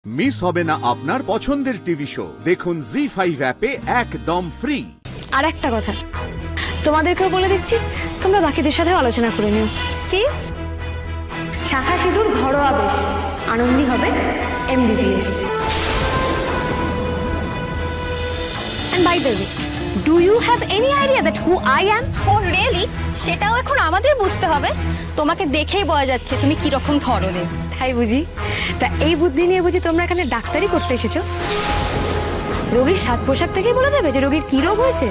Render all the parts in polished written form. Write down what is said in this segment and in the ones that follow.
Miss হবে না আপনার পছন্দের টিভি শো। দেখুন জি5 অ্যাপে একদম ফ্রি। আর একটা কথা তোমাদেরকেও বলে দিচ্ছি, তোমরা বাকিদের সাথে আলোচনা করে নিও। কি? শাখা সিঁদুর ঘরোয়া বেশ, আনন্দী হবে MBBS। And by the way, do you have any idea that who I am? Oh really? সেটাও এখন আমাদের বুঝতে হবে? তোমাকে দেখেই বোঝা যাচ্ছে তুমি কি রকম ধরনের। তাই বুঝি? তা এই বুদ্ধি নিয়ে বুঝি তোমরা এখানে ডাক্তারি করতে এসেছো? রোগীর সাজ পোশাক থেকেই বলে দেবে যে রোগীর কি রোগ হয়েছে?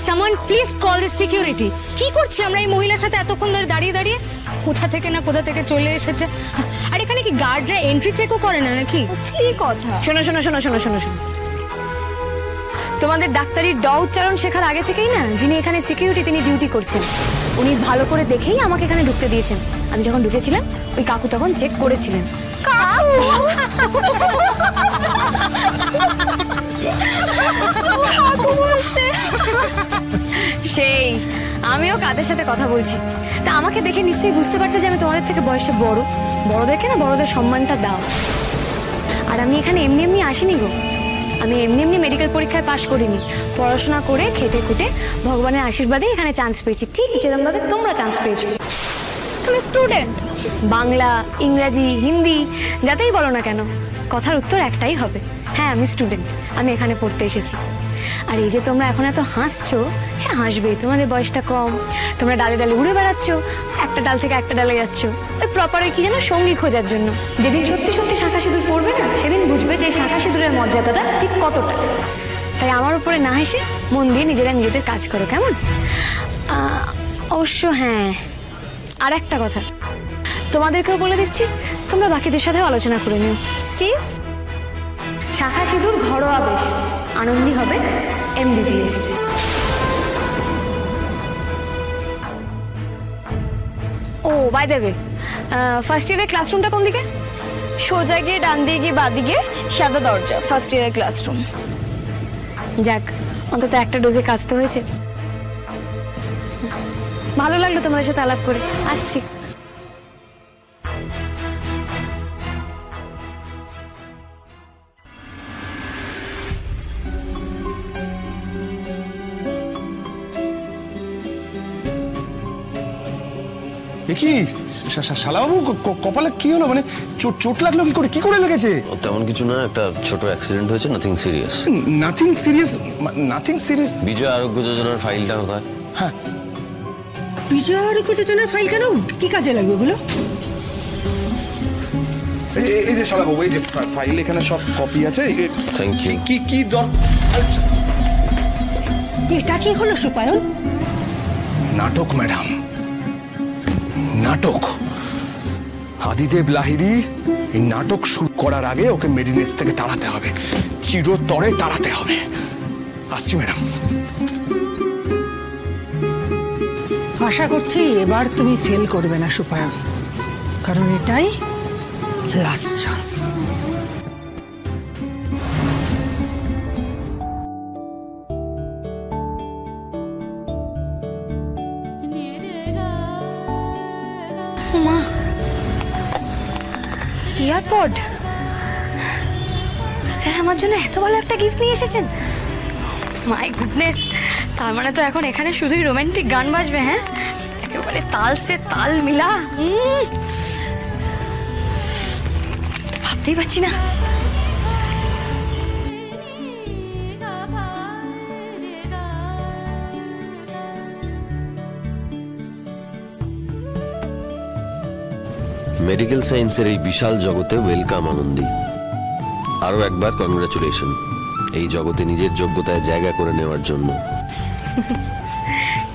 Someone please call the security. কি করছি আমরা এই মহিলার সাথে এতক্ষণ ধরে দাঁড়িয়ে দাঁড়িয়ে? কোথা থেকে চলে এসেছে। আর এখানে কি গার্ডরা এন্ট্রি চেকও করে না নাকি? ঠিক কথা। শোনো শোনো শোনো শোনো শোনো শোনো তোমাদের ডাক্তারির ড উচ্চারণ শেখার আগে থেকেই না যিনি এখানে সিকিউরিটি তিনি ডিউটি করছেন, উনি ভালো করে দেখেই আমাকে এখানে ঢুকতে দিয়েছেন। আমি যখন ঢুকেছিলাম ওই কাকু তখন চেক করেছিলেন। সেই আমিও কাদের সাথে কথা বলছি। তা আমাকে দেখে নিশ্চয়ই বুঝতে পারছো যে আমি তোমাদের থেকে বয়সে বড়। বড়দেরকে না বড়দের সম্মানটা দাও। আর আমি এখানে এমনি এমনি আসিনি গো, আমি এমনি এমনি মেডিকেল পরীক্ষায় পাশ করিনি। পড়াশোনা করে খেটে খুটে ভগবানের আশীর্বাদে এখানে চান্স পেয়েছি, ঠিক যেরকমভাবে তোমরা চান্স পেয়েছো। তুমি স্টুডেন্ট? বাংলা, ইংরাজি, হিন্দি যাতেই বলো না কেন, কথার উত্তর একটাই হবে, হ্যাঁ আমি স্টুডেন্ট, আমি এখানে পড়তে এসেছি। আর এই যে তোমরা এখন এত হাসছো, সে হাসবে, তোমাদের বয়সটা কম, তোমরা ডালে ডালে উড়ে বেড়াচ্ছ, একটা ডাল থেকে একটা ডালে যাচ্ছ ওই প্রপার কি যেন সঙ্গী খোঁজার জন্য। যেদিন সত্যি সত্যি শাখা সিঁদুর পড়বে না সেদিন বুঝবে যে শাখা সিঁদুরের মর্যাদাটা ঠিক কতটা। তাই আমার উপরে না হেসে মন দিয়ে নিজেরা নিজেদের কাজ করো, কেমন? অবশ্য হ্যাঁ, আর একটা কথা তোমাদেরকেও বলে দিচ্ছি, তোমরা বাকিদের সাথেও আলোচনা করে নিও। কি? শাখা সিঁদুর ঘরোয়া বেশ, আনন্দী হবে MBBS। ও বাই দ্য ওয়ে, ফার্স্ট ইয়ারের ক্লাসরুমটা কোন দিকে? সোজা গিয়ে ডান দিয়ে গিয়ে বাঁ দিকে সাদা দরজা, ফার্স্ট ইয়ারের ক্লাসরুম। যাক, অন্তত একটা ডোজে কাজ তো হয়েছে। ভালো লাগলো তোমাদের সাথে আলাপ করে, আসছি। কি শালাবাবু, কপালে কি হলো? মানে চোট লাগলো কি করে? কি করে লেগেছে? তেমন কিছু না, একটা ছোট অ্যাক্সিডেন্ট হয়েছে, nothing serious. Nothing serious? Nothing serious? Bijoy Arogya যোজনার ফাইলটা কোথায়? হ্যাঁ, বিজয় আরোগ্য যোজনার ফাইল কেন? কি কাজে লাগবে বলো? এই যে শালাবাবু, এই যে ফাইল, এখানে সব কপি আছে। Thank you. কি এটা কি হলো সুপায়ন? নাটক ম্যাডাম, নাটক। আদিদেব লাহিড়ী এই নাটক শুরু করার আগে ওকে মেডিনেস থেকে তাড়াতে হবে, চিরতরে তাড়াতে হবে। আসছি ম্যাডাম। আশা করছি এবার তুমি ফেল করবে না সুপায়ন, কারণ এটাই লাস্ট চান্স। এয়ারপড, স্যার আমার জন্য এত ভালো একটা গিফট নিয়ে এসেছেন। মাই গুডনেস, তার মানে তো এখন এখানে শুধুই রোমান্টিক গান বাজবে। হ্যাঁ, একেবারে তাল সে তাল মিলা। ভাবতেই পারছি না। মেডিকেল সায়েন্সের এই বিশাল জগতে ওয়েলকাম আনন্দী। আরো একবার কনগ্রাচুলেশন এই জগতে নিজের যোগ্যতায় জায়গা করে নেওয়ার জন্য।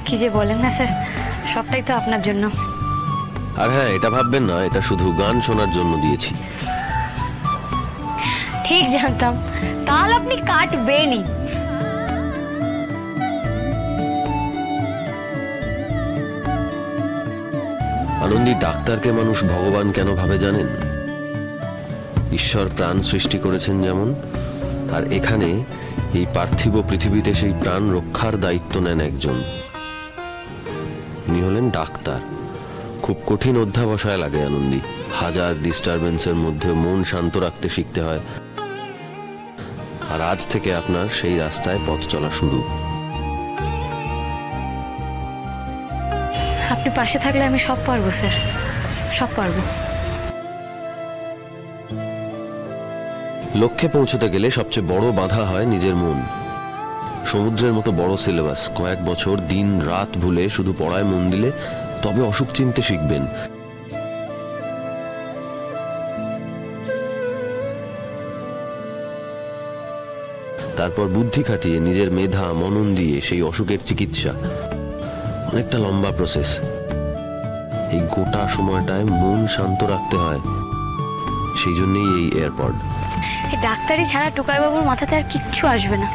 কি যে বলেন না স্যার, সবটাই তো আপনার জন্য। আর হ্যাঁ, এটা ভাববেন না এটা শুধু গান শোনার জন্য দিয়েছি। ঠিক জানতাম, তাহলে আপনি কাটবেনই। আনন্দী, ডাক্তারকে মানুষ ভগবান কেন ভাবে জানেন? ঈশ্বর প্রাণ সৃষ্টি করেছেন যেমন, আর এখানে এই পার্থিব পৃথিবীতে সেই প্রাণ রক্ষার দায়িত্ব নেন একজন। ইনি হলেন ডাক্তার। খুব কঠিন অধ্যাবসায় লাগে আনন্দী। হাজার ডিস্টারবেন্সের মধ্যে মন শান্ত রাখতে শিখতে হয়। আর আজ থেকে আপনার সেই রাস্তায় পথ চলা শুরু। আপনি পাশে থাকলে আমি সব পারবো স্যার, সব পারবো। লক্ষ্যে পৌঁছতে গেলে সবচেয়ে বড় বাধা হয় নিজের মন। সমুদ্রের মতো বড় সিলেবাস, কয়েক বছর দিন রাত ভুলে শুধু পড়ায় মন দিলে তবে অসুখ চিনতে শিখবেন। তারপর বুদ্ধি খাটিয়ে নিজের মেধা মনন দিয়ে সেই অসুখের চিকিৎসা, অনেকটা লম্বা প্রসেস। এই গোটা সময়টায় মন শান্ত রাখতে হয়, সেই জন্যই এই এয়ারপড। এই ডাক্তারি ছাড়া টুকাইবাবুর মাথাতে আর কিচ্ছু আসবে না।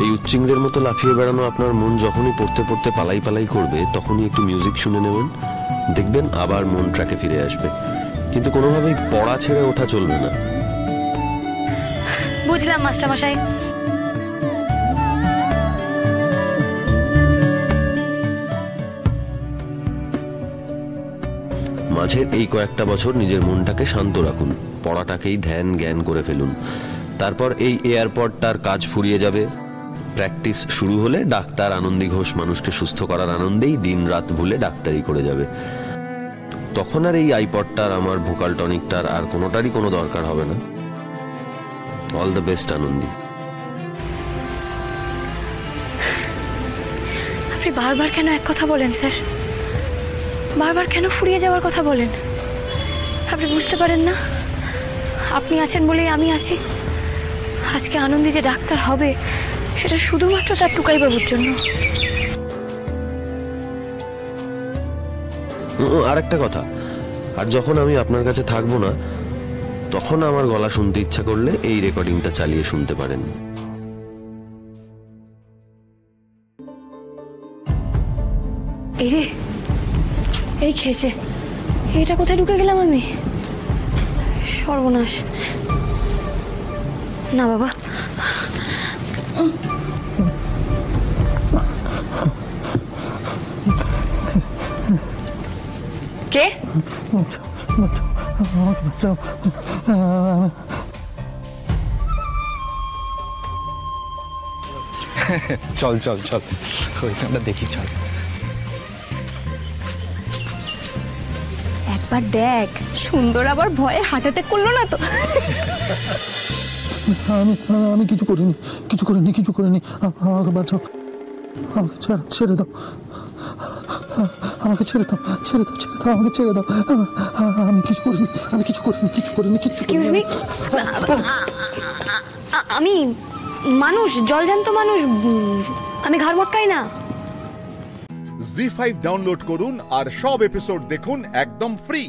এই উচ্চিংড়ের মতো লাফিয়ে বেড়ানো আপনার মন যখনই পড়তে পড়তে পালাই পালাই করবে, তখনই একটু মিউজিক শুনে নেবেন, দেখবেন আবার মন ট্র্যাকে ফিরে আসবে। কিন্তু কোনোভাবেই পড়া ছেড়ে ওঠা চলবে না। বুঝলাম মাস্টারমশাই। মাঝের এই কয়েকটা বছর নিজের মনটাকে শান্ত রাখুন, পড়াটাকেই ধ্যান জ্ঞান করে ফেলুন। তারপর এই এয়ারপডটার কাজ ফুরিয়ে যাবে। প্র্যাকটিস শুরু হলে ডাক্তার আনন্দী ঘোষ মানুষকে সুস্থ করার আনন্দেই দিন রাত ভুলে ডাক্তারি করে যাবে। তখন আর এই আইপডটার, আমার ভোকাল টনিকটার আর কোনোটারই কোনো দরকার হবে না। All the best Anandi. আপনি বারবার কেন এক কথা বলেন স্যার? বারবার কেন ফুরিয়ে যাওয়ার কথা বলেন? আপনি বুঝতে পারেন না আপনি আছেন বলেই আমি আছি। আজকে আনন্দী যে ডাক্তার হবে সেটা শুধুমাত্র তার টুকাইবাবুর জন্য। আর একটা কথা, আর যখন আমি আপনার কাছে থাকবো না, তখন আমার গলা শুনতে ইচ্ছা করলে এই রেকর্ডিংটা চালিয়ে শুনতে পারেন। এই রে, এই খেয়েছে। এটা কোথায় ঢুকে গেলাম আমি? সর্বনাশ। না বাবা, কে? চল চল চল, ওইখানটা দেখি, চল। একবার দেখ, সুন্দর আবার ভয়ে হার্ট অ্যাটাক করলো না তো? আমি কিছু করিনি, কিছু করিনি, কিছু করিনি। আমাকে বাঁচাও, আমাকে ছেড়ে দাও, আমাকে ছেড়ে দাও, ছেড়ে দাও, ছেড়ে দাও, আমাকে ছেড়ে দাও। আমি কিছু করিনি, আমি কিছু করিনি, কিছু করিনি, কিছু এক্সকিউজ মি, আমি মানুষ, জলজান্ত মানুষ, আমি ঘাড় মটকাই না। জি5 ডাউনলোড করুন আর সব এপিসোড দেখুন একদম ফ্রি।